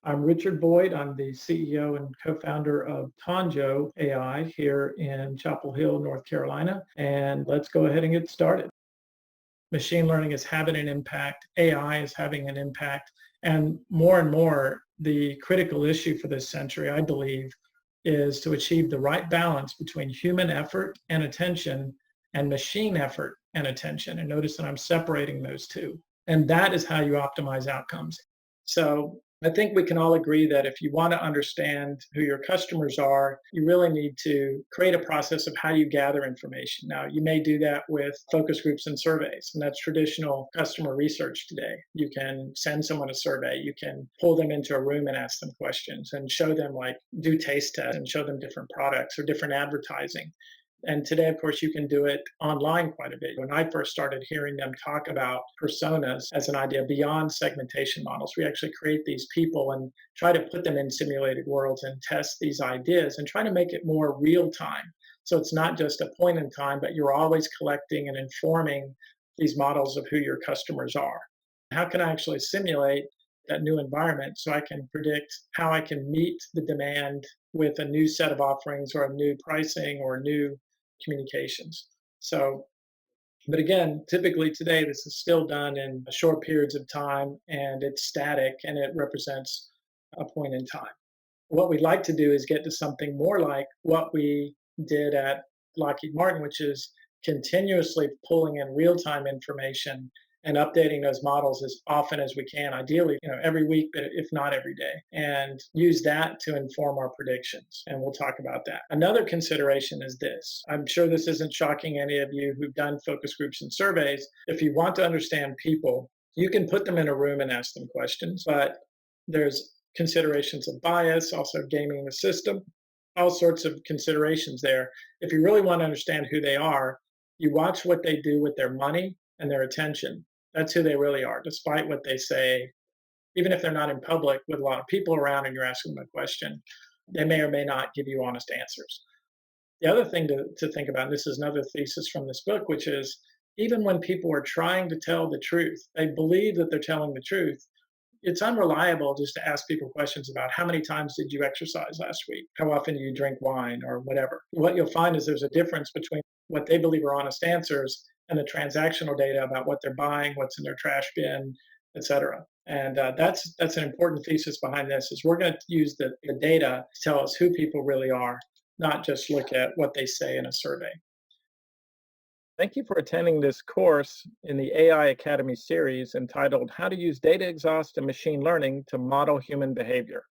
I'm Richard Boyd. I'm the CEO and co-founder of Tanjo AI here in Chapel Hill, North Carolina. And let's go ahead and get started. Machine learning is having an impact. AI is having an impact. And more, the critical issue for this century, I believe, is to achieve the right balance between human effort and attention and machine effort and attention. And notice that I'm separating those two. And that is how you optimize outcomes. So I think we can all agree that if you want to understand who your customers are, you really need to create a process of how you gather information. Now, you may do that with focus groups and surveys, and that's traditional customer research today. You can send someone a survey, you can pull them into a room and ask them questions and show them, like, do taste tests and show them different products or different advertising. And today, of course, you can do it online quite a bit. When I first started hearing them talk about personas as an idea beyond segmentation models, we actually create these people and try to put them in simulated worlds and test these ideas and try to make it more real time. So it's not just a point in time, but you're always collecting and informing these models of who your customers are. How can I actually simulate that new environment so I can predict how I can meet the demand with a new set of offerings or a new pricing or new communications. So, but again, typically today, this is still done in short periods of time and it's static and it represents a point in time. What we'd like to do is get to something more like what we did at Lockheed Martin, which is continuously pulling in real-time information and updating those models as often as we can, ideally, every week, but if not every day, and use that to inform our predictions. And we'll talk about that. Another consideration is this. I'm sure this isn't shocking any of you who've done focus groups and surveys. If you want to understand people, you can put them in a room and ask them questions, but there's considerations of bias, also gaming the system, all sorts of considerations there. If you really want to understand who they are, you watch what they do with their money and their attention. That's who they really are, despite what they say. Even if they're not in public with a lot of people around and you're asking them a question, they may or may not give you honest answers. The other thing to think about, and this is another thesis from this book, which is even when people are trying to tell the truth, they believe that they're telling the truth. It's unreliable just to ask people questions about how many times did you exercise last week? How often do you drink wine or whatever? What you'll find is there's a difference between what they believe are honest answers and the transactional data about what they're buying, what's in their trash bin, et cetera. And that's an important thesis behind this is we're going to use the data to tell us who people really are, not just look at what they say in a survey. Thank you for attending this course in the AI Academy series entitled How to Use Data Exhaust and Machine Learning to Model Human Behavior.